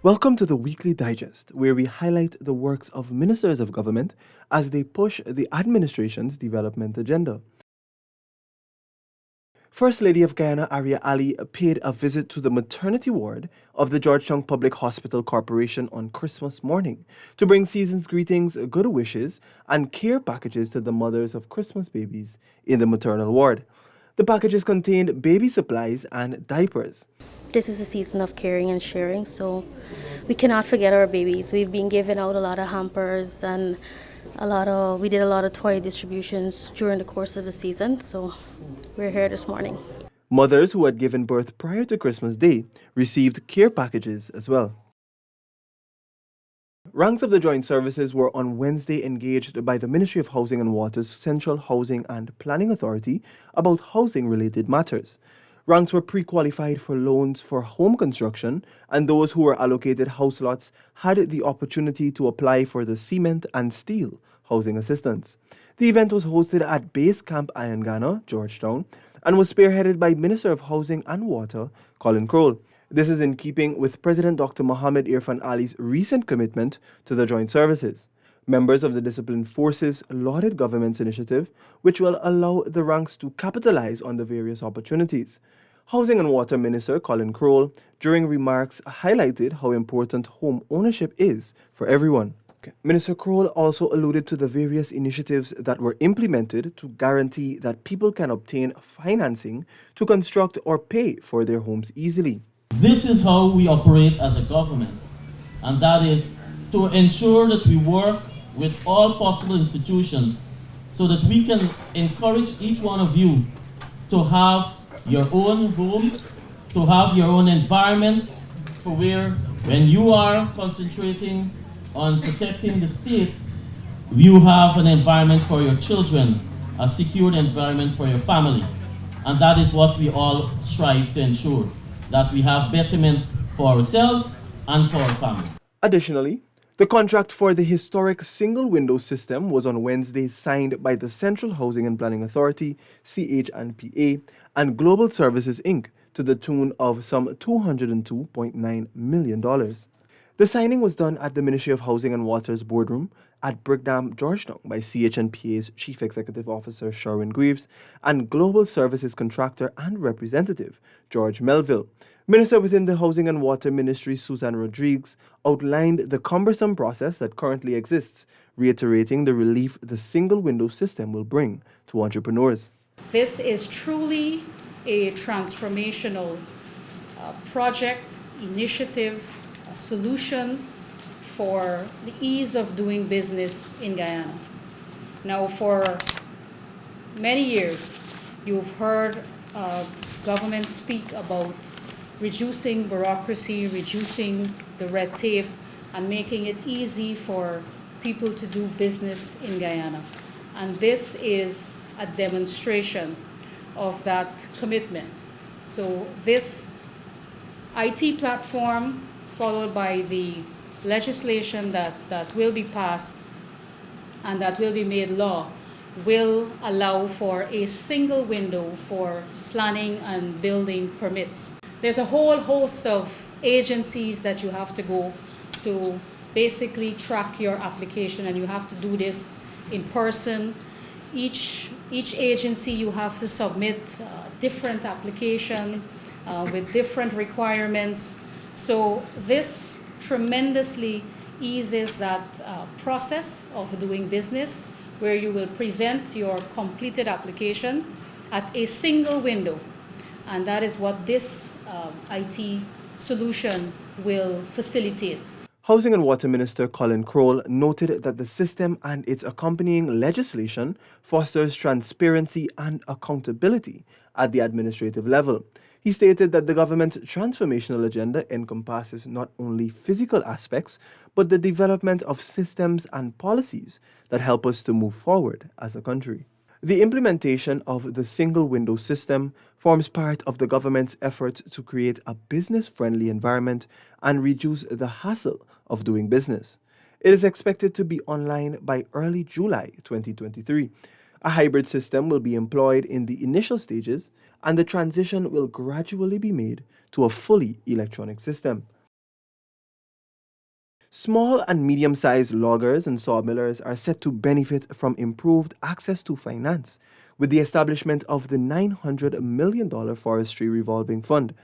Welcome to the Weekly Digest, where we highlight the works of ministers of government as they push the administration's development agenda. First Lady of Guyana Aria Ali paid a visit to the maternity ward of the Georgetown Public Hospital Corporation on Christmas morning to bring season's greetings, good wishes, and care packages to the mothers of Christmas babies in the maternal ward. The packages contained baby supplies and diapers. This is a season of caring and sharing, so we cannot forget our babies. We've been giving out a lot of hampers and we did a lot of toy distributions during the course of the season, so we're here this morning. Mothers who had given birth prior to Christmas Day received care packages as well. Ranks of the joint services were on Wednesday engaged by the Ministry of Housing and Water's Central Housing and Planning Authority about housing-related matters. Ranks were pre-qualified for loans for home construction, and those who were allocated house lots had the opportunity to apply for the cement and steel housing assistance. The event was hosted at Base Camp Ayangana, Georgetown, and was spearheaded by Minister of Housing and Water, Colin Crowell. This is in keeping with President Dr. Mohammed Irfan Ali's recent commitment to the joint services. Members of the disciplined forces lauded government's initiative, which will allow the ranks to capitalize on the various opportunities. Housing and Water Minister Colin Crowell, during remarks, highlighted how important home ownership is for everyone. Minister Crowell also alluded to the various initiatives that were implemented to guarantee that people can obtain financing to construct or pay for their homes easily. This is how we operate as a government, and that is to ensure that we work with all possible institutions so that we can encourage each one of you to have your own home, to have your own environment, for where when you are concentrating on protecting the state, you have an environment for your children, a secured environment for your family. And that is what we all strive to ensure, that we have betterment for ourselves and for our family. Additionally, the contract for the historic single-window system was on Wednesday signed by the Central Housing and Planning Authority, CH&PA, and Global Services, Inc., to the tune of some $202.9 million. The signing was done at the Ministry of Housing and Water's boardroom at Brickdam, Georgetown by CH&PA's Chief Executive Officer Sherwin Greaves and Global Services Contractor and Representative George Melville. Minister within the Housing and Water Ministry Susan Rodriguez outlined the cumbersome process that currently exists, reiterating the relief the single-window system will bring to entrepreneurs. This is truly a transformational project, initiative, solution for the ease of doing business in Guyana. Now, for many years, you've heard government speak about reducing bureaucracy, reducing the red tape, and making it easy for people to do business in Guyana. And this is a demonstration of that commitment. So this IT platform, followed by the legislation that will be passed and that will be made law, will allow for a single window for planning and building permits. There's a whole host of agencies that you have to go to basically track your application, and you have to do this in person. Each agency, you have to submit different application with different requirements. So this tremendously eases that process of doing business, where you will present your completed application at a single window. And that is what this IT solution will facilitate. Housing and Water Minister Colin Crowell noted that the system and its accompanying legislation fosters transparency and accountability at the administrative level. He stated that the government's transformational agenda encompasses not only physical aspects, but the development of systems and policies that help us to move forward as a country. The implementation of the single-window system forms part of the government's effort to create a business-friendly environment and reduce the hassle of doing business. It is expected to be online by early July 2023. A hybrid system will be employed in the initial stages, and the transition will gradually be made to a fully electronic system. Small and medium-sized loggers and sawmillers are set to benefit from improved access to finance with the establishment of the $900 million Forestry Revolving Fund.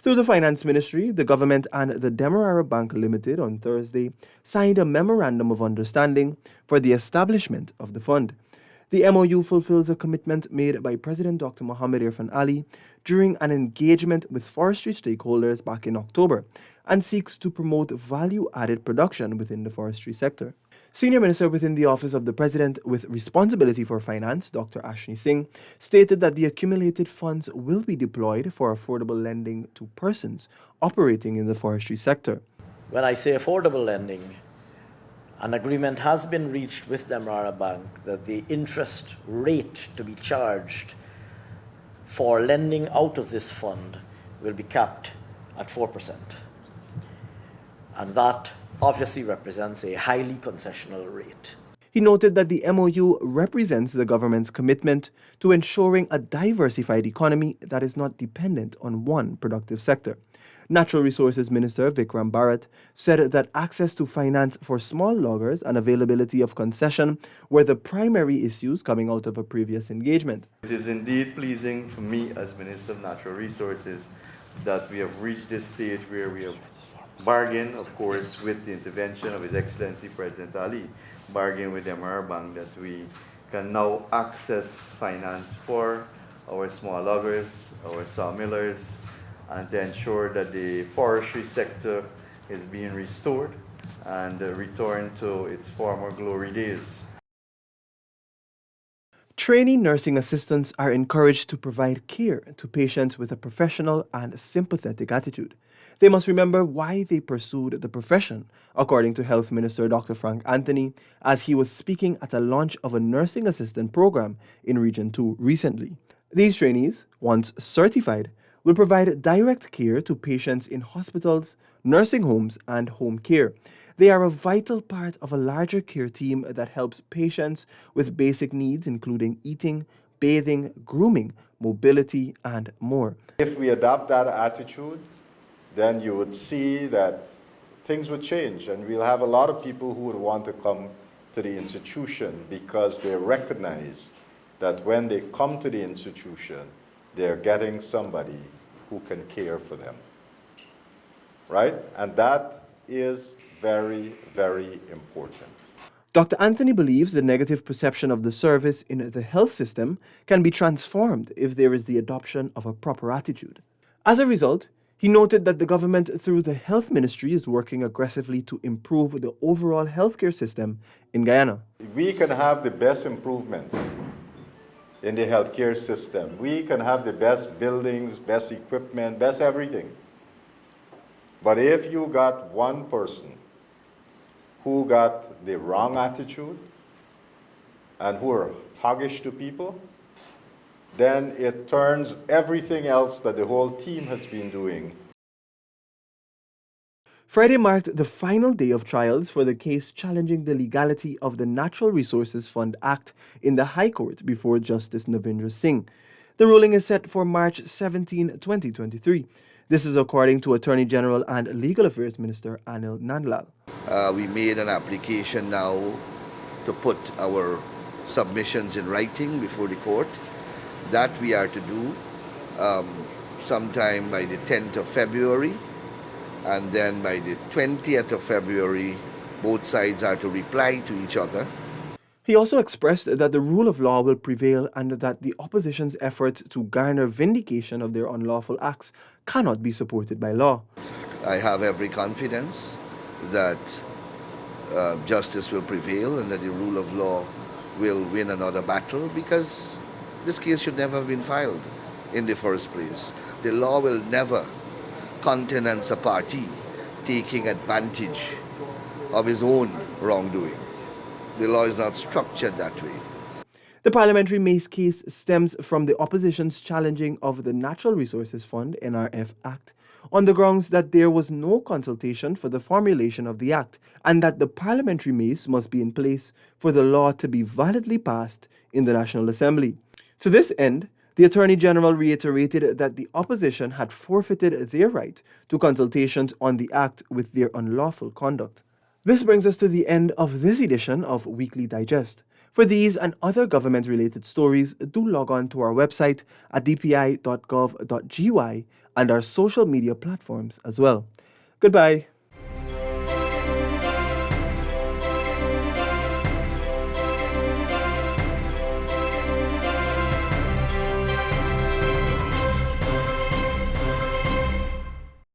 Through the Finance Ministry, the government and the Demerara Bank Limited on Thursday signed a memorandum of understanding for the establishment of the fund. The MOU fulfills a commitment made by President Dr. Mohamed Irfan Ali during an engagement with forestry stakeholders back in October and seeks to promote value-added production within the forestry sector. Senior Minister within the Office of the President with responsibility for finance, Dr. Ashni Singh, stated that the accumulated funds will be deployed for affordable lending to persons operating in the forestry sector. When I say affordable lending, an agreement has been reached with Demerara Bank that the interest rate to be charged for lending out of this fund will be capped at 4%. And that obviously represents a highly concessional rate. He noted that the MOU represents the government's commitment to ensuring a diversified economy that is not dependent on one productive sector. Natural Resources Minister Vikram Bharat said that access to finance for small loggers and availability of concession were the primary issues coming out of a previous engagement. It is indeed pleasing for me as Minister of Natural Resources that we have reached this stage where we have bargained, of course, with the intervention of His Excellency President Ali, bargained with Demerara Bank that we can now access finance for our small loggers, our sawmillers, and to ensure that the forestry sector is being restored and returned to its former glory days. Trainee nursing assistants are encouraged to provide care to patients with a professional and sympathetic attitude. They must remember why they pursued the profession, according to Health Minister Dr. Frank Anthony, as he was speaking at a launch of a nursing assistant program in Region 2 recently. These trainees, once certified, will provide direct care to patients in hospitals, nursing homes, and home care. They are a vital part of a larger care team that helps patients with basic needs including eating, bathing, grooming, mobility, and more. If we adopt that attitude, then you would see that things would change, and we'll have a lot of people who would want to come to the institution because they recognize that when they come to the institution, they're getting somebody who can care for them, right? And that is very, very important. Dr. Anthony believes the negative perception of the service in the health system can be transformed if there is the adoption of a proper attitude. As a result, he noted that the government through the Health Ministry is working aggressively to improve the overall healthcare system in Guyana. We can have the best improvements in the healthcare system. We can have the best buildings, best equipment, best everything. But if you got one person who got the wrong attitude and who are hoggish to people, then it turns everything else that the whole team has been doing. Friday marked the final day of trials for the case challenging the legality of the Natural Resources Fund Act in the High Court before Justice Navindra Singh. The ruling is set for March 17, 2023. This is according to Attorney General and Legal Affairs Minister Anil Nandlal. We made an application now to put our submissions in writing before the court. That we are to do sometime by the 10th of February, and then by the 20th of February, both sides are to reply to each other. He also expressed that the rule of law will prevail and that the opposition's effort to garner vindication of their unlawful acts cannot be supported by law. I have every confidence that justice will prevail and that the rule of law will win another battle, because this case should never have been filed in the first place. The law will never countenance a party taking advantage of his own wrongdoing. The law is not structured that way. The parliamentary mace case stems from the opposition's challenging of the Natural Resources Fund (NRF) Act on the grounds that there was no consultation for the formulation of the act and that the parliamentary mace must be in place for the law to be validly passed in the National Assembly. To this end, the Attorney General reiterated that the opposition had forfeited their right to consultations on the act with their unlawful conduct. This brings us to the end of this edition of Weekly Digest. For these and other government-related stories, do log on to our website at dpi.gov.gy and our social media platforms as well. Goodbye.